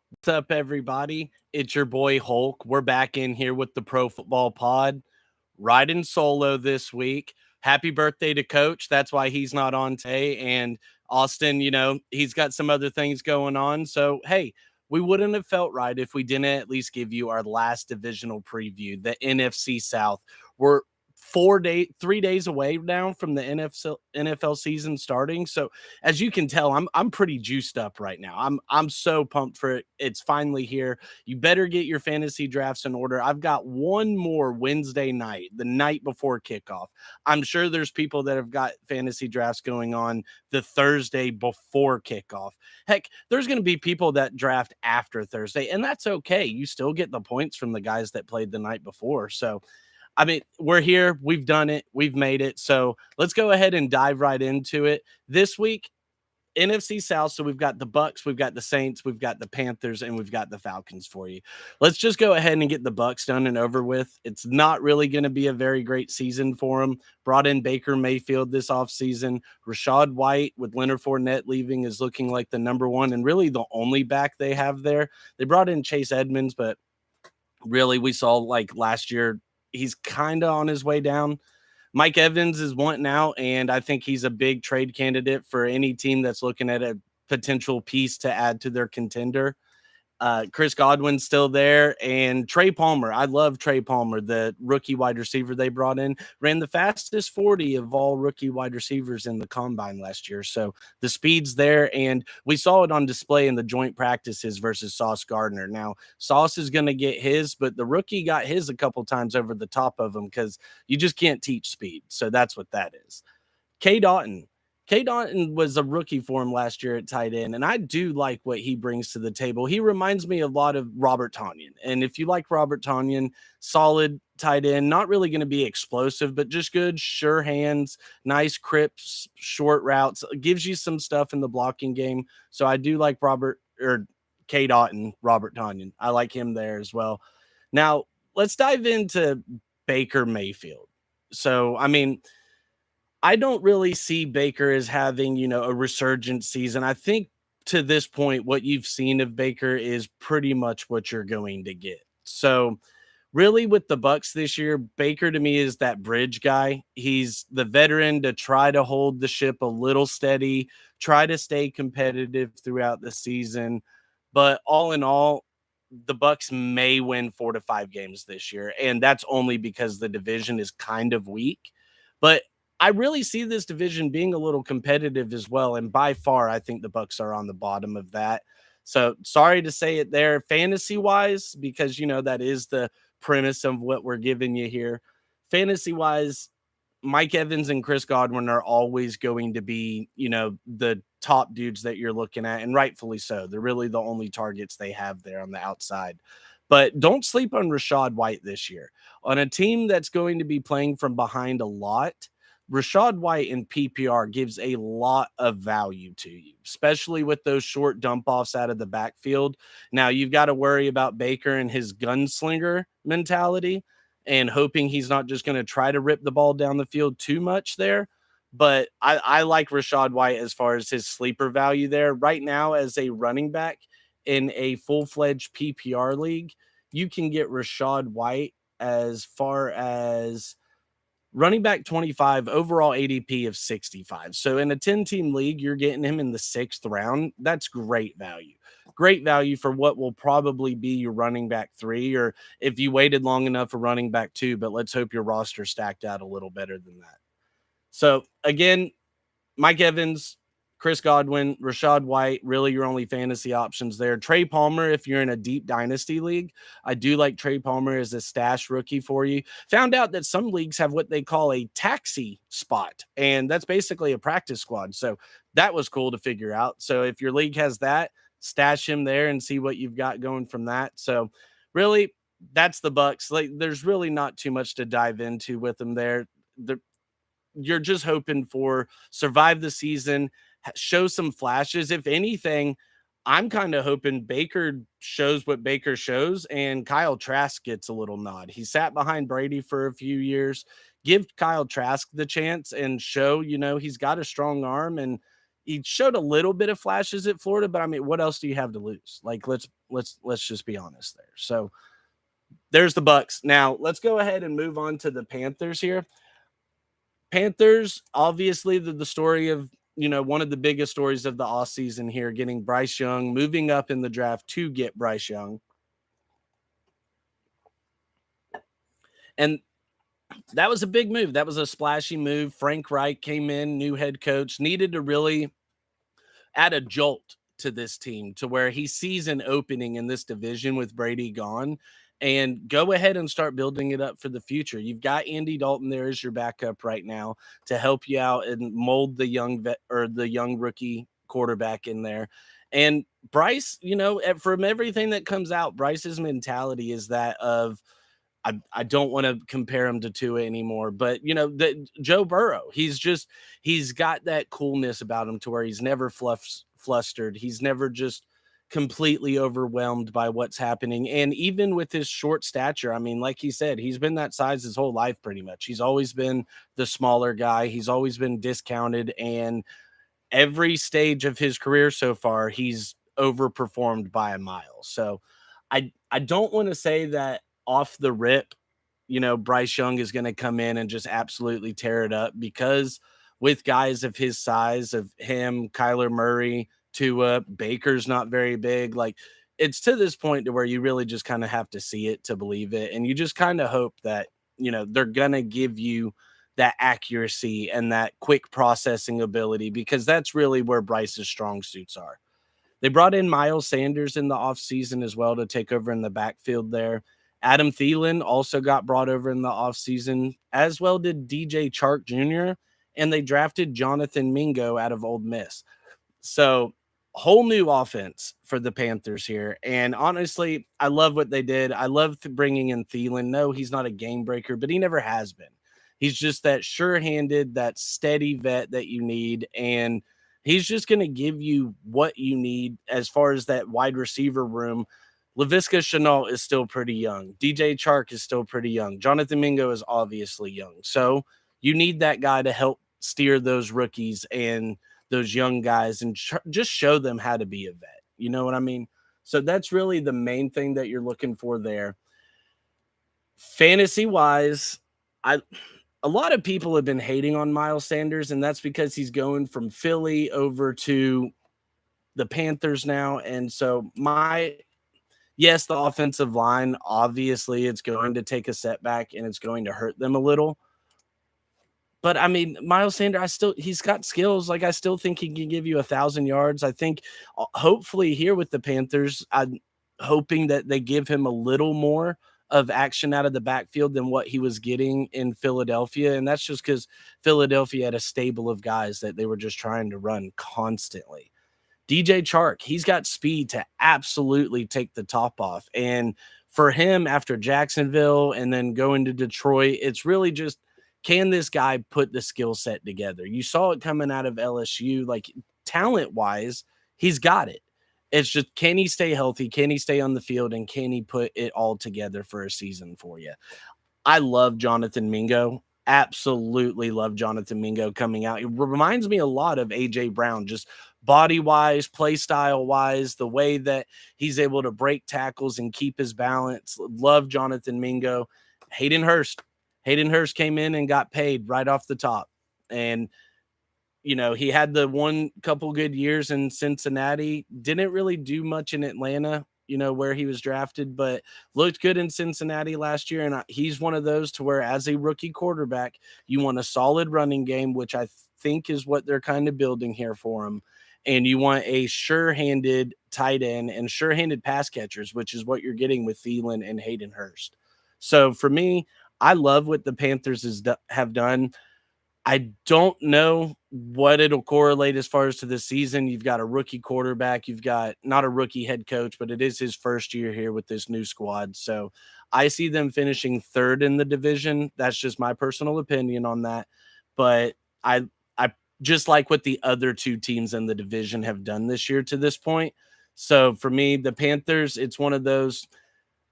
What's up, everybody? It's your boy Hulk. We're back in here with the Pro Football Pod, riding solo this week. Happy birthday to Coach. That's why he's not on today. And Austin, he's got some other things going on. So, hey, we wouldn't have felt right if we didn't at least give you our last divisional preview, the NFC South. We're 3 days away now from the NFL season starting. So as you can tell, I'm pretty juiced up right now. I'm so pumped for it. It's finally here. You better get your fantasy drafts in order. I've got one more Wednesday night, the night before kickoff. I'm sure there's people that have got fantasy drafts going on the Thursday before kickoff. Heck, there's going to be people that draft after Thursday, and that's okay. You still get the points from the guys that played the night before. So I mean, we're here. We've done it. We've made it. So let's go ahead and dive right into it. This week, NFC South. So we've got the Bucks, we've got the Saints, we've got the Panthers, and we've got the Falcons for you. Let's just go ahead and get the Bucks done and over with. It's not really going to be a very great season for them. Brought in Baker Mayfield this offseason. Rashad White with Leonard Fournette leaving is looking like the number one and really the only back they have there. They brought in Chase Edmonds, but really we saw like last year he's kind of on his way down. Mike Evans is wanting out, and I think he's a big trade candidate for any team that's looking at a potential piece to add to their contender. Chris Godwin's still there, and Trey Palmer. I love Trey Palmer, the rookie wide receiver they brought in. Ran the fastest 40 of all rookie wide receivers in the combine last year. So the speed's there, and we saw it on display in the joint practices versus Sauce Gardner. Now, Sauce is going to get his, but the rookie got his a couple times over the top of him because you just can't teach speed. So that's what that is. K. Daughton. K. Daughton was a rookie for him last year at tight end, and I do like what he brings to the table. He reminds me a lot of Robert Tonyan. And if you like Robert Tonyan, solid tight end, not really going to be explosive, but just good, sure hands, nice crips, short routes, gives you some stuff in the blocking game. So I do like K. Daughton, Robert Tonyan. I like him there as well. Now, let's dive into Baker Mayfield. So, I mean, I don't really see Baker as having, a resurgent season. I think to this point, what you've seen of Baker is pretty much what you're going to get. So, really, with the Bucks this year, Baker to me is that bridge guy. He's the veteran to try to hold the ship a little steady, try to stay competitive throughout the season. But all in all, the Bucks may win 4 to 5 games this year, and that's only because the division is kind of weak. But I really see this division being a little competitive as well, and by far, I think the Bucks are on the bottom of that. So sorry to say it there, fantasy wise, because that is the premise of what we're giving you here. Fantasy wise, Mike Evans and Chris Godwin are always going to be, the top dudes that you're looking at, and rightfully so. They're really the only targets they have there on the outside. But don't sleep on Rashad White this year. On a team that's going to be playing from behind a lot, Rashad White in PPR gives a lot of value to you, especially with those short dump offs out of the backfield. Now, you've got to worry about Baker and his gunslinger mentality and hoping he's not just going to try to rip the ball down the field too much there. But I like Rashad White as far as his sleeper value there. Right now, as a running back in a full-fledged PPR league, you can get Rashad White as far as running back 25, overall ADP of 65. So in a 10-team league, you're getting him in the 6th round. That's great value. Great value for what will probably be your running back 3, or if you waited long enough for running back 2, but let's hope your roster stacked out a little better than that. So again, Mike Evans, Chris Godwin, Rashad White, really your only fantasy options there. Trey Palmer, if you're in a deep dynasty league, I do like Trey Palmer as a stash rookie for you. Found out that some leagues have what they call a taxi spot, and that's basically a practice squad. So that was cool to figure out. So if your league has that, stash him there and see what you've got going from that. So really, that's the Bucks. Like, there's really not too much to dive into with them there. You're just hoping for survive the season, show some flashes. If anything, I'm kind of hoping Baker shows what Baker shows and Kyle Trask gets a little nod. He sat behind Brady for a few years. Give Kyle Trask the chance and show, he's got a strong arm, and he showed a little bit of flashes at Florida, but I mean, what else do you have to lose? Like, let's just be honest there. So there's the Bucks. Now let's go ahead and move on to the Panthers here. Panthers, obviously, the story of, one of the biggest stories of the offseason here, getting Bryce Young, moving up in the draft to get Bryce Young. And that was a big move. That was a splashy move. Frank Reich came in, new head coach, needed to really add a jolt to this team to where he sees an opening in this division with Brady gone, and go ahead and start building it up for the future. You've got Andy Dalton there as your backup right now to help you out and mold the young vet or the young rookie quarterback in there. And Bryce, from everything that comes out, Bryce's mentality is that of, I don't want to compare him to Tua anymore, but Joe Burrow, he's got that coolness about him to where he's never flustered. He's never just completely overwhelmed by what's happening. And even with his short stature, I mean, like he said, he's been that size his whole life pretty much. He's always been the smaller guy. He's always been discounted, and every stage of his career so far, he's overperformed by a mile. So I don't want to say that off the rip, Bryce Young is going to come in and just absolutely tear it up, because with guys of his size, of him, Kyler Murray, Tua, Baker's not very big. Like, it's to this point to where you really just kind of have to see it to believe it. And you just kind of hope that, they're going to give you that accuracy and that quick processing ability, because that's really where Bryce's strong suits are. They brought in Miles Sanders in the offseason as well to take over in the backfield there. Adam Thielen also got brought over in the offseason, as well did DJ Chark Jr., and they drafted Jonathan Mingo out of Ole Miss. So, whole new offense for the Panthers here. And honestly, I love what they did. I love bringing in Thielen. No, he's not a game breaker, but he never has been. He's just that sure-handed, that steady vet that you need, and he's just going to give you what you need as far as that wide receiver room. Laviska Shenault is still pretty young. DJ Chark is still pretty young. Jonathan Mingo is obviously young. So you need that guy to help steer those rookies and those young guys and just show them how to be a vet. You know what I mean? So that's really the main thing that you're looking for there. Fantasy-wise, a lot of people have been hating on Miles Sanders, and that's because he's going from Philly over to the Panthers now. And so yes, the offensive line, obviously it's going to take a setback and it's going to hurt them a little. But I mean, Miles Sanders, he's got skills. Like, I still think he can give you 1,000 yards. I think hopefully here with the Panthers, I'm hoping that they give him a little more of action out of the backfield than what he was getting in Philadelphia. And that's just because Philadelphia had a stable of guys that they were just trying to run constantly. DJ Chark, he's got speed to absolutely take the top off. And for him, after Jacksonville and then going to Detroit, it's really just, can this guy put the skill set together? You saw it coming out of LSU, like, talent-wise, he's got it. It's just, can he stay healthy? Can he stay on the field? And can he put it all together for a season for you? I love Jonathan Mingo. Absolutely love Jonathan Mingo coming out. It reminds me a lot of A.J. Brown, just body-wise, play style-wise, the way that he's able to break tackles and keep his balance. Love Jonathan Mingo. Hayden Hurst came in and got paid right off the top. And, he had the one couple good years in Cincinnati, didn't really do much in Atlanta, where he was drafted, but looked good in Cincinnati last year. And he's one of those to where, as a rookie quarterback, you want a solid running game, which I think is what they're kind of building here for him. And you want a sure-handed tight end and sure-handed pass catchers, which is what you're getting with Thielen and Hayden Hurst. So for me, I love what the Panthers have done. I don't know what it'll correlate as far as to this season. You've got a rookie quarterback. You've got not a rookie head coach, but it is his first year here with this new squad. So I see them finishing third in the division. That's just my personal opinion on that. But I just like what the other two teams in the division have done this year to this point. So for me, the Panthers, it's one of those,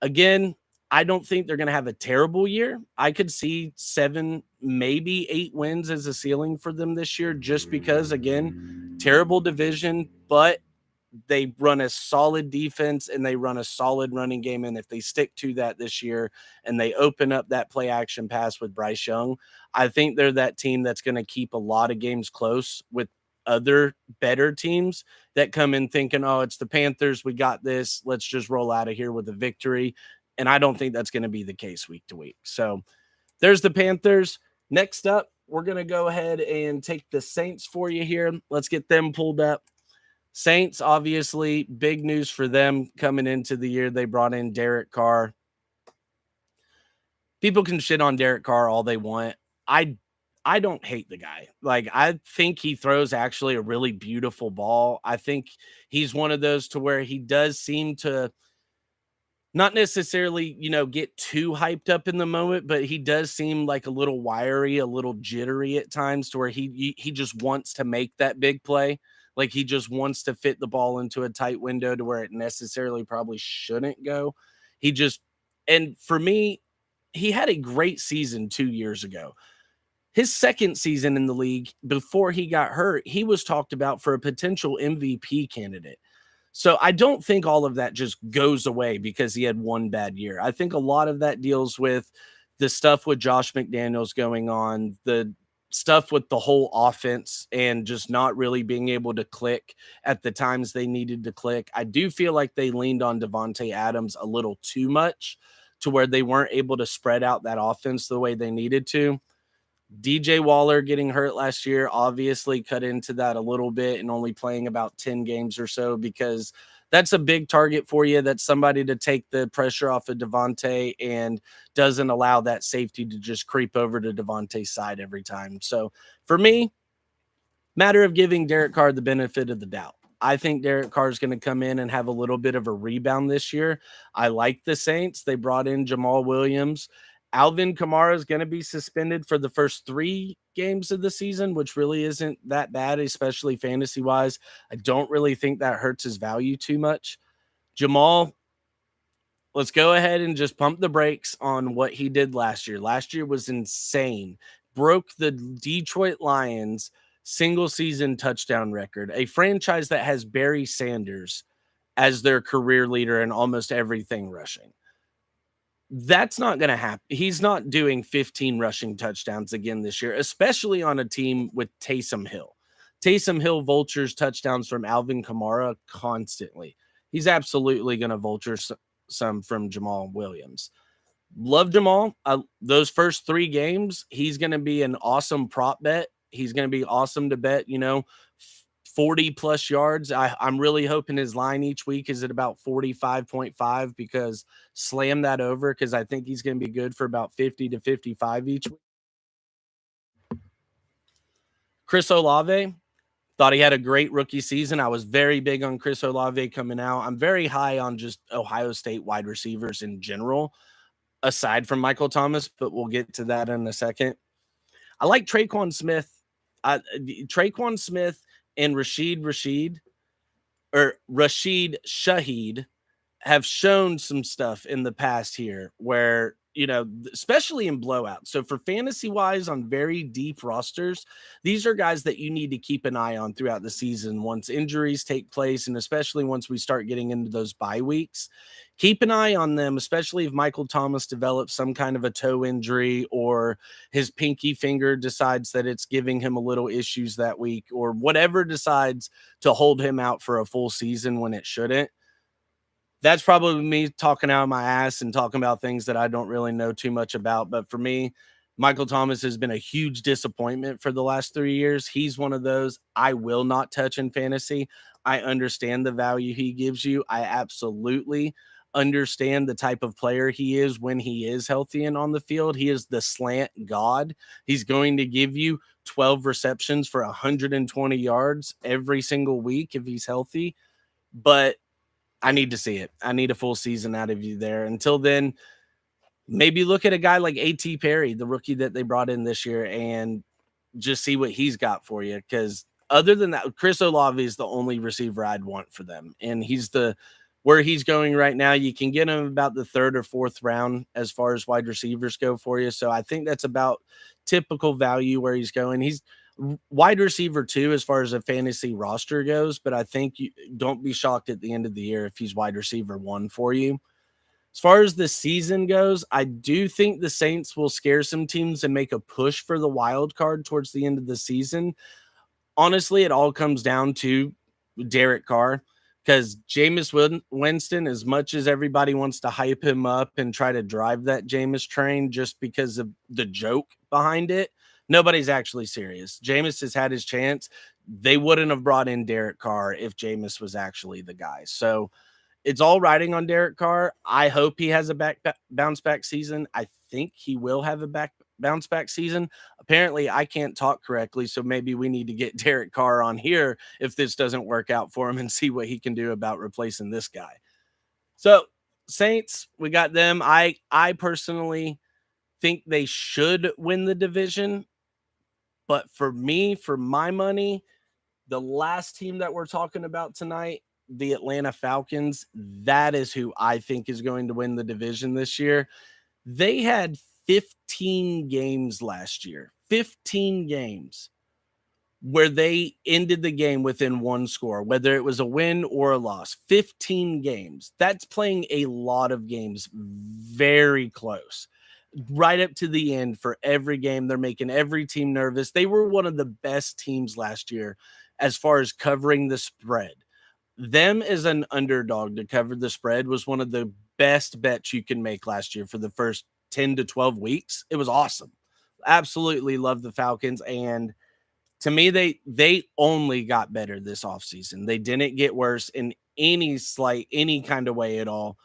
again, I don't think they're going to have a terrible year. I could see 7, maybe 8 wins as a ceiling for them this year, just because, again, terrible division, but they run a solid defense and they run a solid running game. And if they stick to that this year and they open up that play action pass with Bryce Young, I think they're that team that's going to keep a lot of games close with other better teams that come in thinking, oh, it's the Panthers. We got this. Let's just roll out of here with a victory. And I don't think that's going to be the case week to week. So there's the Panthers. Next up, we're going to go ahead and take the Saints for you here. Let's get them pulled up. Saints, obviously, big news for them coming into the year. They brought in Derek Carr. People can shit on Derek Carr all they want. I don't hate the guy. Like, I think he throws actually a really beautiful ball. I think he's one of those to where he does seem to not necessarily, get too hyped up in the moment, but he does seem like a little wiry, a little jittery at times to where he just wants to make that big play. Like, he just wants to fit the ball into a tight window to where it necessarily probably shouldn't go. And for me, he had a great season 2 years ago. His second season in the league before he got hurt, he was talked about for a potential MVP candidate. So I don't think all of that just goes away because he had one bad year. I think a lot of that deals with the stuff with Josh McDaniels going on, the stuff with the whole offense and just not really being able to click at the times they needed to click. I do feel like they leaned on Devontae Adams a little too much to where they weren't able to spread out that offense the way they needed to. DJ Waller getting hurt last year obviously cut into that a little bit and only playing about 10 games or so because that's a big target for you. That's somebody to take the pressure off of Devontae and doesn't allow that safety to just creep over to Devontae's side every time. So for me, matter of giving Derek Carr the benefit of the doubt. I think Derek Carr is going to come in and have a little bit of a rebound this year. I like the Saints. They brought in Jamal Williams. Alvin Kamara is going to be suspended for the first 3 games of the season, which really isn't that bad, especially fantasy-wise. I don't really think that hurts his value too much. Jamal, let's go ahead and just pump the brakes on what he did last year. Last year was insane. Broke the Detroit Lions single-season touchdown record, a franchise that has Barry Sanders as their career leader in almost everything rushing. That's not going to happen. He's not doing 15 rushing touchdowns again this year, especially on a team with Taysom Hill. Taysom Hill vultures touchdowns from Alvin Kamara constantly. He's absolutely going to vulture some from Jamal Williams. Love Jamal. Those first 3 games, he's going to be an awesome prop bet. He's going to be awesome to bet, 40 plus yards. I'm really hoping his line each week is at about 45.5 because slam that over because I think he's going to be good for about 50 to 55 each week. Chris Olave, thought he had a great rookie season. I was very big on Chris Olave coming out. I'm very high on just Ohio State wide receivers in general, aside from Michael Thomas, but we'll get to that in a second. I like Traquan Smith. Traquan Smith and Rashid Shaheed have shown some stuff in the past here where, especially in blowouts. So for fantasy wise on very deep rosters, these are guys that you need to keep an eye on throughout the season once injuries take place. And especially once we start getting into those bye weeks, keep an eye on them, especially if Michael Thomas develops some kind of a toe injury or his pinky finger decides that it's giving him a little issues that week or whatever decides to hold him out for a full season when it shouldn't. That's probably me talking out of my ass and talking about things that I don't really know too much about. But for me, Michael Thomas has been a huge disappointment for the last 3 years. He's one of those I will not touch in fantasy. I understand the value he gives you. I absolutely understand the type of player he is when he is healthy and on the field. He is the slant god. He's going to give you 12 receptions for 120 yards every single week if he's healthy. But I need to see it. I need a full season out of you there. Until then, maybe look at a guy like A.T. Perry, the rookie that they brought in this year, and just see what he's got for you. Because other than that, Chris Olave is the only receiver I'd want for them. And he's the where he's going right now, you can get him about the third or fourth round as far as wide receivers go for you. So I think that's about typical value where he's going. He's wide receiver two as far as a fantasy roster goes, but I think you don't be shocked at the end of the year if he's wide receiver one for you. As far as the season goes, I do think the Saints will scare some teams and make a push for the wild card towards the end of the season. Honestly, it all comes down to Derek Carr, because Jameis Winston, as much as everybody wants to hype him up and try to drive that Jameis train just because of the joke behind it, nobody's actually serious. Jameis has had his chance. They wouldn't have brought in Derek Carr if Jameis was actually the guy. So it's all riding on Derek Carr. I hope he has a bounce back season. I think he will have a bounce back season. Apparently, I can't talk correctly, so maybe we need to get Derek Carr on here if this doesn't work out for him and see what he can do about replacing this guy. So, Saints, we got them. I personally think they should win the division, but for me, for my money, the last team that we're talking about tonight, the Atlanta Falcons, that is who I think is going to win the division this year. They had 15 games last year, 15 games where they ended the game within one score, whether it was a win or a loss. 15 games. That's playing a lot of games very close, right up to the end for every game. They're making every team nervous. They were one of the best teams last year as far as covering the spread. Them as an underdog to cover the spread was one of the best bets you can make last year for the first 10 to 12 weeks. It was awesome. Absolutely love the Falcons. And to me, they only got better this offseason. They didn't get worse in any kind of way at all.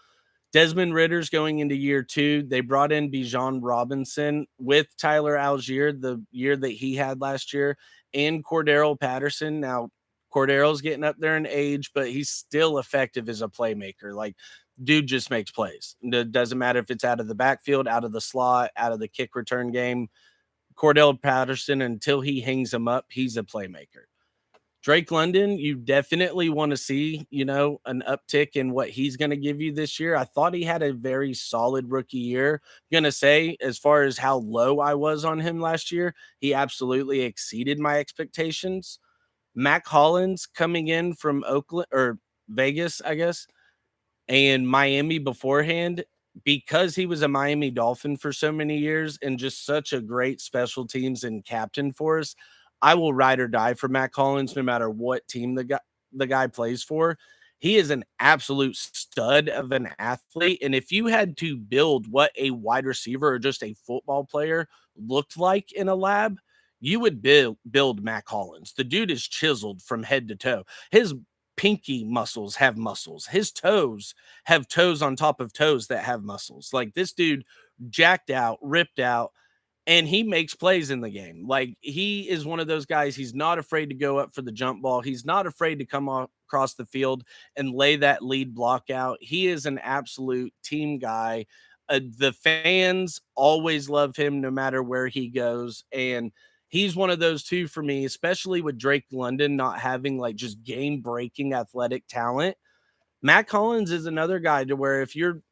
Desmond Ritter's going into year two. They brought in Bijan Robinson with Tyler Algier the year that he had last year, and Cordero Patterson. Now, Cordero's getting up there in age, but he's still effective as a playmaker. Like, dude just makes plays. It doesn't matter if it's out of the backfield, out of the slot, out of the kick return game. Cordell Patterson, until he hangs him up, he's a playmaker. Drake London, you definitely want to see, an uptick in what he's going to give you this year. I thought he had a very solid rookie year. I'm going to say, as far as how low I was on him last year, he absolutely exceeded my expectations. Mac Hollins coming in from Oakland or Vegas, I guess, and Miami beforehand, because he was a Miami Dolphin for so many years and just such a great special teams and captain for us. I will ride or die for Mac Hollins no matter what team the guy plays for. He is an absolute stud of an athlete. And if you had to build what a wide receiver or just a football player looked like in a lab, you would build Mac Hollins. The dude is chiseled from head to toe. His pinky muscles have muscles. His toes have toes on top of toes that have muscles. Like, this dude jacked out, ripped out, and he makes plays in the game. Like, he is one of those guys. He's not afraid to go up for the jump ball. He's not afraid to come across the field and lay that lead block out. He is an absolute team guy. The fans always love him no matter where he goes. And he's one of those two for me, especially with Drake London not having like just game-breaking athletic talent. Mac Hollins is another guy to where if you're,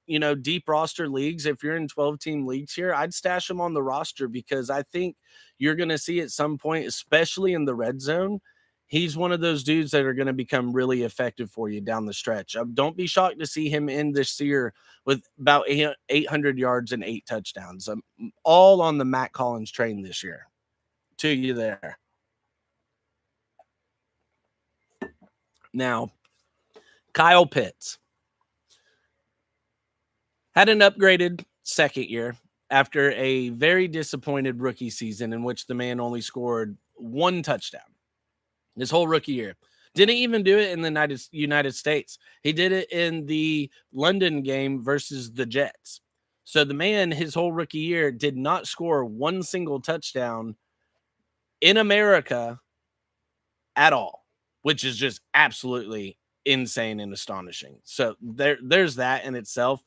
deep roster leagues, if you're in 12-team leagues here, I'd stash him on the roster, because I think you're going to see at some point, especially in the red zone, he's one of those dudes that are going to become really effective for you down the stretch. Don't be shocked to see him end this year with about 800 yards and 8 touchdowns. I'm all on the Mac Hollins train this year. To you there. Now, Kyle Pitts had an upgraded second year after a very disappointed rookie season in which the man only scored 1 touchdown his whole rookie year. Didn't even do it in the United States. He did it in the London game versus the Jets. So the man, his whole rookie year, did not score 1 single touchdown in America at all, which is just absolutely insane and astonishing. So there's that in itself.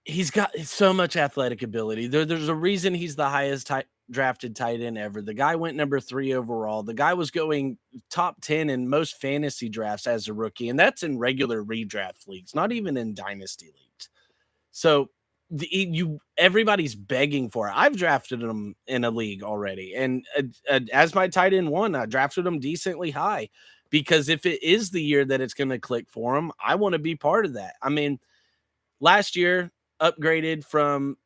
He's got so much athletic ability. There's a reason he's the highest drafted tight end ever. The guy went number 3 overall. The guy was going top 10 in most fantasy drafts as a rookie, and that's in regular redraft leagues, not even in dynasty leagues. So everybody's begging for it. I've drafted him in a league already, and as my tight end 1, I drafted him decently high because if it is the year that it's going to click for him, I want to be part of that. I mean, last year upgraded from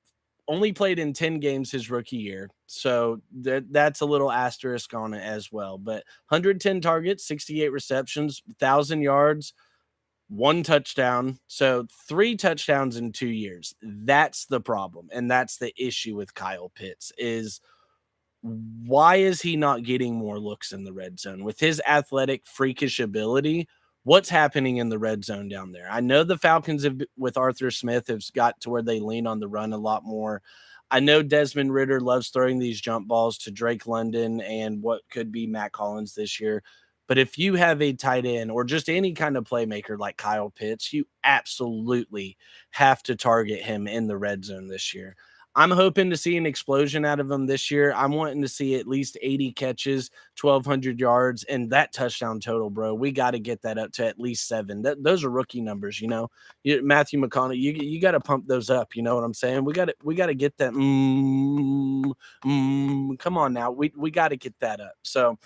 only played in 10 games his rookie year. So that's a little asterisk on it as well. But 110 targets, 68 receptions, 1,000 yards, 1 touchdown. So 3 touchdowns in 2 years. That's the problem. And that's the issue with Kyle Pitts is why is he not getting more looks in the red zone? With his athletic, freakish ability, what's happening in the red zone down there? I know the Falcons have, with Arthur Smith, have got to where they lean on the run a lot more. I know Desmond Ritter loves throwing these jump balls to Drake London and what could be Matt Collins this year. But if you have a tight end or just any kind of playmaker like Kyle Pitts, you absolutely have to target him in the red zone this year. I'm hoping to see an explosion out of him this year. I'm wanting to see at least 80 catches, 1,200 yards, and that touchdown total, bro. We got to get that up to at least 7. Those are rookie numbers, you know. Matthew McConaughey, you got to pump those up. You know what I'm saying? We got to get that. Come on now, we got to get that up. So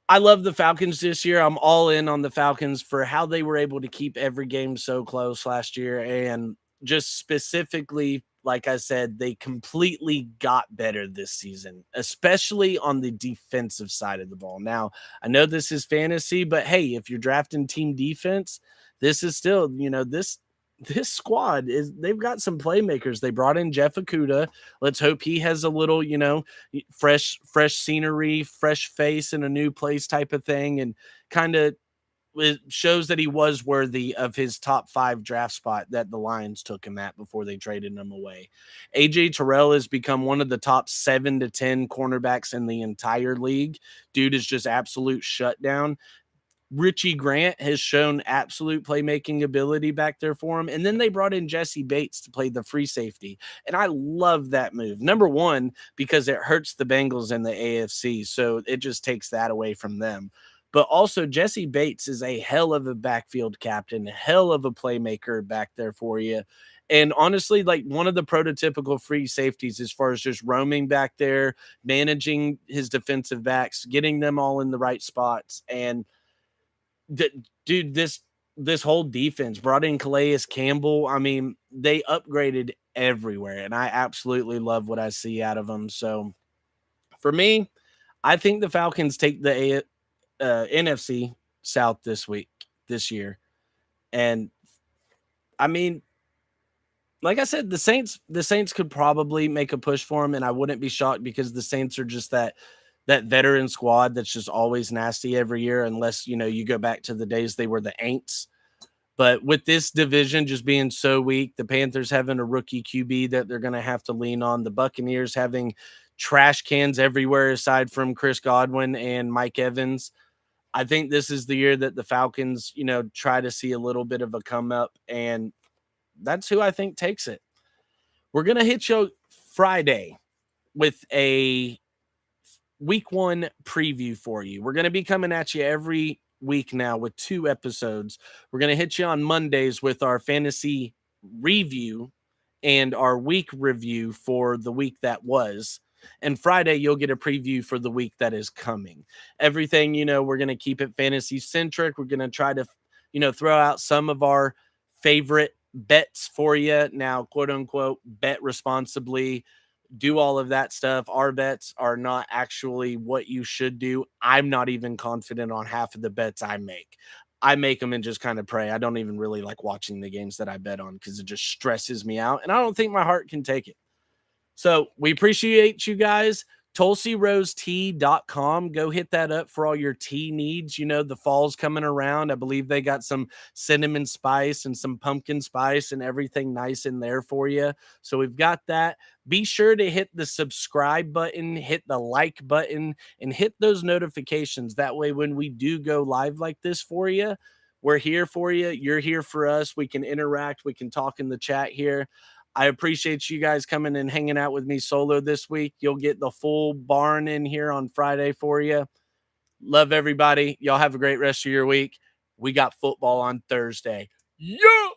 I love the Falcons this year. I'm all in on the Falcons for how they were able to keep every game so close last year. And just specifically, like I said, they completely got better this season, especially on the defensive side of the ball. Now, I know this is fantasy, but hey, if you're drafting team defense, this is still, this squad is they've got some playmakers. They brought in Jeff Okudah. Let's hope he has a little, fresh scenery, fresh face in a new place type of thing, and kind of it shows that he was worthy of his top 5 draft spot that the Lions took him at before they traded him away. AJ Terrell has become one of the top 7 to 10 cornerbacks in the entire league. Dude is just absolute shutdown. Richie Grant has shown absolute playmaking ability back there for him. And then they brought in Jesse Bates to play the free safety. And I love that move. Number one, because it hurts the Bengals in the AFC. So it just takes that away from them. But also Jesse Bates is a hell of a backfield captain, hell of a playmaker back there for you. And honestly, like one of the prototypical free safeties as far as just roaming back there, managing his defensive backs, getting them all in the right spots. And dude, this whole defense brought in Calais Campbell. I mean, they upgraded everywhere, and I absolutely love what I see out of them. So for me, I think the Falcons take the NFC South this year. And I mean, like I said, the Saints could probably make a push for them, and I wouldn't be shocked because the Saints are just that veteran squad that's just always nasty every year, unless, you go back to the days they were the Aints. But with this division just being so weak, the Panthers having a rookie QB that they're going to have to lean on, the Buccaneers having trash cans everywhere aside from Chris Godwin and Mike Evans, I think this is the year that the Falcons, try to see a little bit of a come up, and that's who I think takes it. We're going to hit you Friday with a week 1 preview for you. We're going to be coming at you every week now with 2 episodes. We're going to hit you on Mondays with our fantasy review and our week review for the week that was. And Friday, you'll get a preview for the week that is coming. Everything, we're going to keep it fantasy centric. We're going to try to, throw out some of our favorite bets for you. Now, quote unquote, bet responsibly. Do all of that stuff. Our bets are not actually what you should do. I'm not even confident on half of the bets I make. I make them and just kind of pray. I don't even really like watching the games that I bet on because it just stresses me out, and I don't think my heart can take it. So we appreciate you guys. TulsiRoseTea.com. Go hit that up for all your tea needs. The fall's coming around. I believe they got some cinnamon spice and some pumpkin spice and everything nice in there for you. So we've got that. Be sure to hit the subscribe button, hit the like button, and hit those notifications. That way, when we do go live like this for you, we're here for you. You're here for us. We can interact. We can talk in the chat here. I appreciate you guys coming and hanging out with me solo this week. You'll get the full barn in here on Friday for you. Love everybody. Y'all have a great rest of your week. We got football on Thursday. Yeah.